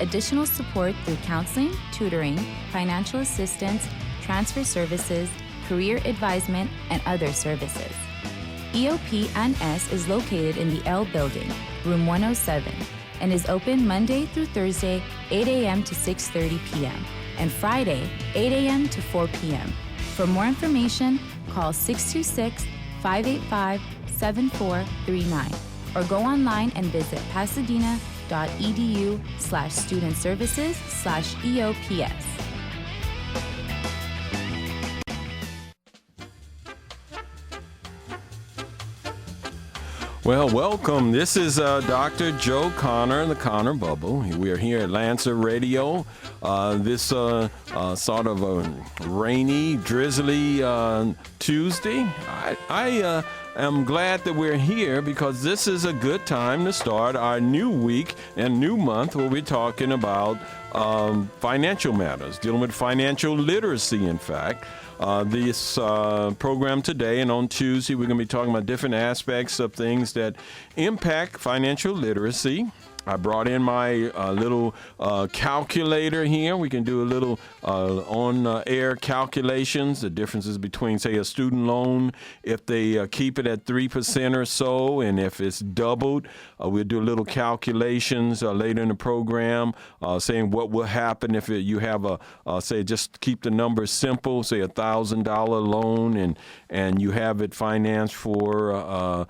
additional support through counseling, tutoring, financial assistance, transfer services, career advisement, and other services. EOP&S is located in the L Building, room 107, and is open Monday through Thursday, 8 a.m. to 6:30 p.m., and Friday, 8 a.m. to 4 p.m. For more information, call 626-585-7439 or go online and visit pasadena.edu/studentservices/EOPS. Well, welcome. This is Dr. Joe Connor, the Connor Bubble. We are here at Lancer Radio. This sort of a rainy, drizzly Tuesday. I am glad that we're here because this is a good time to start our new week and new month where we're talking about financial matters, dealing with financial literacy, in fact. This program today and on Tuesday, we're going to be talking about different aspects of things that impact financial literacy. I brought in my little calculator here. We can do a little on-air calculations, the differences between, say, a student loan, if they keep it at 3% or so, and if it's doubled. We'll do little calculations later in the program, saying what will happen if you have say, just keep the numbers simple, say $1,000 loan, and you have it financed for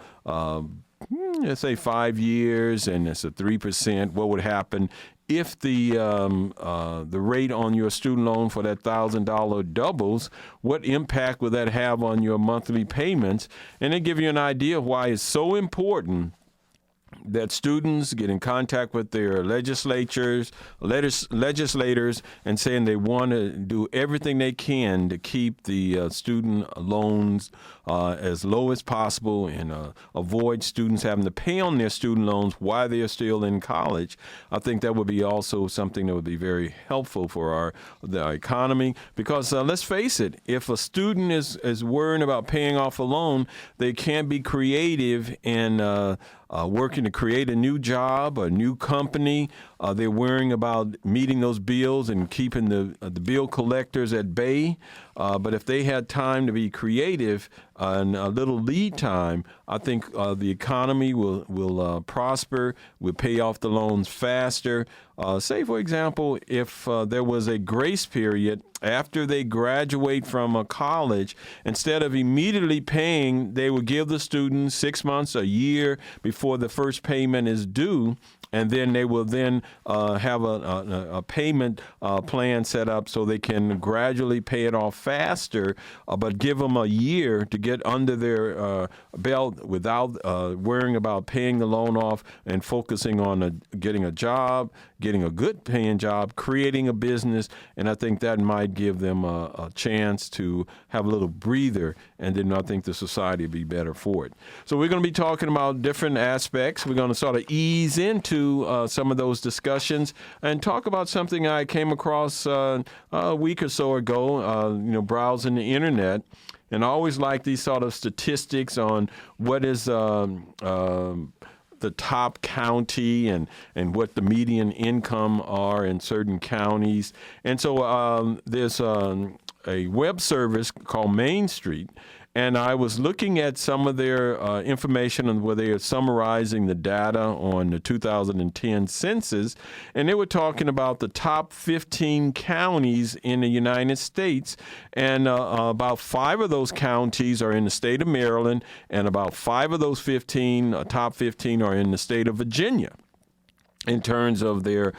let's say 5 years, and it's a 3%. What would happen if the rate on your student loan for that $1,000 doubles? What impact will that have on your monthly payments? And they give you an idea of why it's so important that students get in contact with their legislators, and saying they want to do everything they can to keep the student loans as low as possible and avoid students having to pay on their student loans while they're still in college. I think that would be also something that would be very helpful for the economy because let's face it, if a student is worrying about paying off a loan, they can't be creative and working to create a new job, a new company. They're worrying about meeting those bills and keeping the bill collectors at bay. But if they had time to be creative and a little lead time, I think the economy will prosper, will pay off the loans faster. Say, for example, if there was a grace period after they graduate from college, instead of immediately paying, they would give the student 6 months, a year before the first payment is due. And then they will then have a payment plan set up so they can gradually pay it off faster, but give them a year to get under their belt without worrying about paying the loan off and focusing on getting a job, getting a good paying job, creating a business. And I think that might give them a chance to have a little breather. And then I think the society will be better for it. So we're going to be talking about different aspects. We're going to sort of ease into some of those discussions and talk about something I came across a week or so ago, browsing the internet. And I always like these sort of statistics on what is the top county and what the median income are in certain counties. And so there's a web service called Main Street. And I was looking at some of their information on where they are summarizing the data on the 2010 census, and they were talking about the top 15 counties in the United States, and about 5 of those counties are in the state of Maryland, and about 5 of those top 15 are in the state of Virginia, in terms of their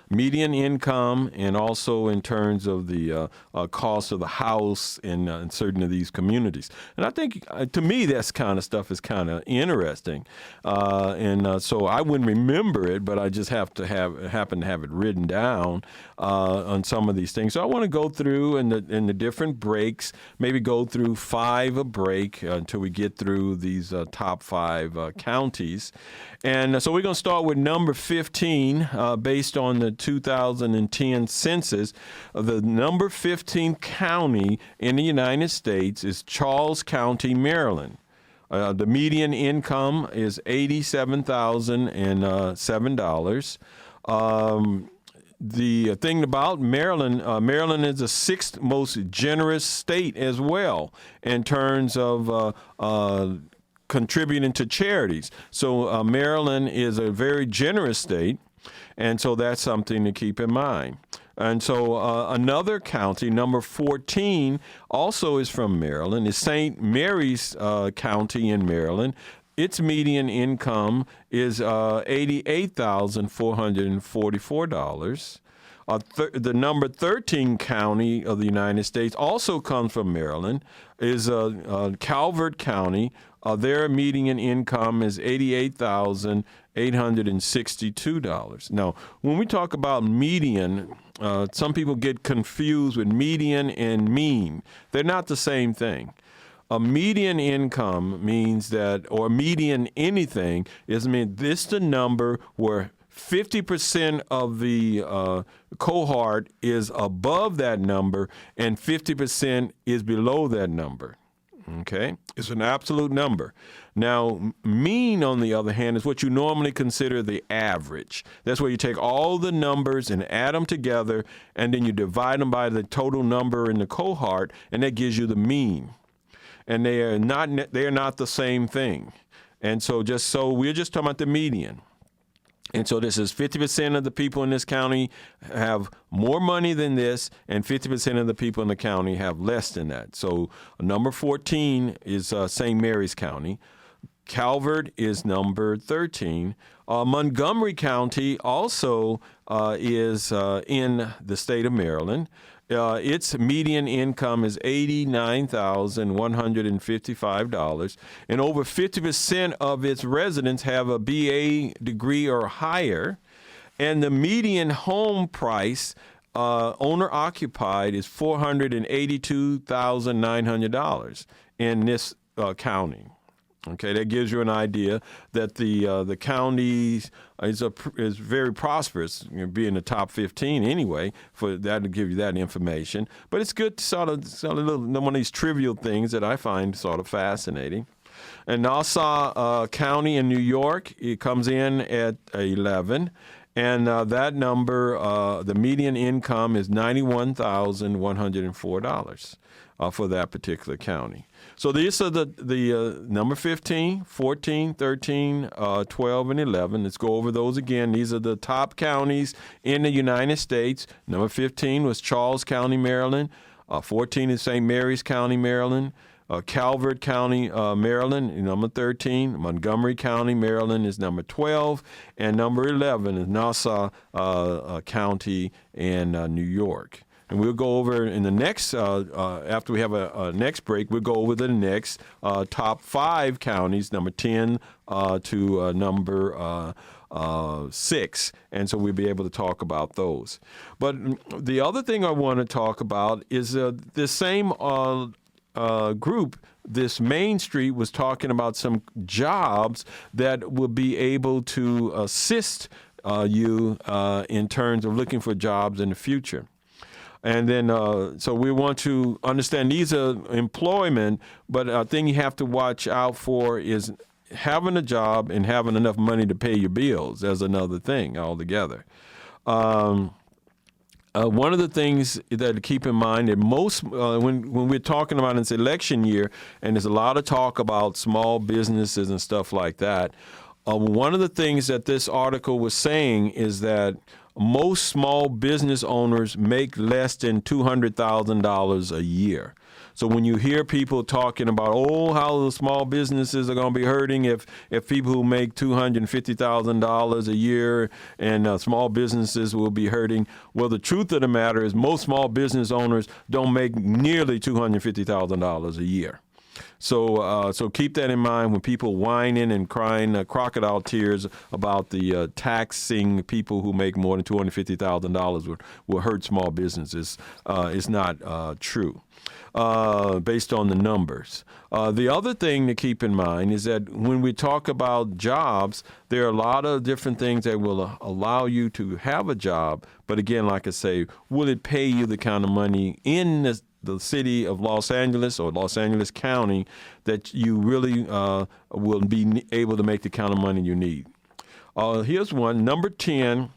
median income and also in terms of the cost of the house in certain of these communities. And I think, to me, that's kind of stuff is kind of interesting. So I wouldn't remember it, but I just happen to have it written down on some of these things. So I want to go through in the different breaks, maybe go through 5 a break until we get through these top 5 counties. And so we're going to start with number 15, based on the 2010 census. The number 15 county in the United States is Charles County, Maryland. The median income is $87,007. The thing about Maryland, Maryland is the sixth most generous state as well in terms of contributing to charities. So Maryland is a very generous state, and so that's something to keep in mind. And so another county, number 14, also is from Maryland, is St. Mary's County in Maryland. Its median income is $88,444. The number 13 county of the United States also comes from Maryland, is Calvert County. Their median income is $88,862. Now, when we talk about median, some people get confused with median and mean. They're not the same thing. A median income means that, or median anything, is this the number where 50% of the cohort is above that number and 50% is below that number. Okay? It's an absolute number. Now, mean, on the other hand, is what you normally consider the average. That's where you take all the numbers and add them together, and then you divide them by the total number in the cohort, and that gives you the mean. And they are not the same thing. And so we're just talking about the median. And so this is 50% of the people in this county have more money than this, and 50% of the people in the county have less than that. So number 14 is St. Mary's County. Calvert is number 13. Montgomery County also is in the state of Maryland. Its median income is $89,155, and over 50% of its residents have a BA degree or higher, and the median home price, owner-occupied, is $482,900 in this county. Okay, that gives you an idea that the county is very prosperous, being the top 15 anyway. For that to give you that information, but it's good to sort of one of these trivial things that I find sort of fascinating. And Nassau County in New York, it comes in at 11. And that number, the median income is $91,104 for that particular county. So these are the number 15, 14, 13, 12, and 11. Let's go over those again. These are the top counties in the United States. Number 15 was Charles County, Maryland. 14 is St. Mary's County, Maryland. Calvert County, Maryland, number 13. Montgomery County, Maryland is number 12. And number 11 is Nassau County in New York. And we'll go over in the next, after we have a next break, we'll go over the next top 5 counties, number 10 to number 6. And so we'll be able to talk about those. But the other thing I want to talk about is the same group, this Main Street, was talking about some jobs that will be able to assist you in terms of looking for jobs in the future. And then, so we want to understand these are employment, but a thing you have to watch out for is having a job and having enough money to pay your bills. There's another thing altogether. One of the things that to keep in mind that most, when we're talking about this election year, and there's a lot of talk about small businesses and stuff like that, one of the things that this article was saying is that most small business owners make less than $200,000 a year. So when you hear people talking about, how the small businesses are going to be hurting if people who make $250,000 a year and small businesses will be hurting, well, the truth of the matter is most small business owners don't make nearly $250,000 a year. So keep that in mind when people whining and crying crocodile tears about the taxing people who make more than $250,000 will hurt small businesses. It's not true based on the numbers. The other thing to keep in mind is that when we talk about jobs, there are a lot of different things that will allow you to have a job. But again, like I say, will it pay you the kind of money in the city of Los Angeles or Los Angeles County that you really will be able to make the kind of money you need? Here's one, number 10.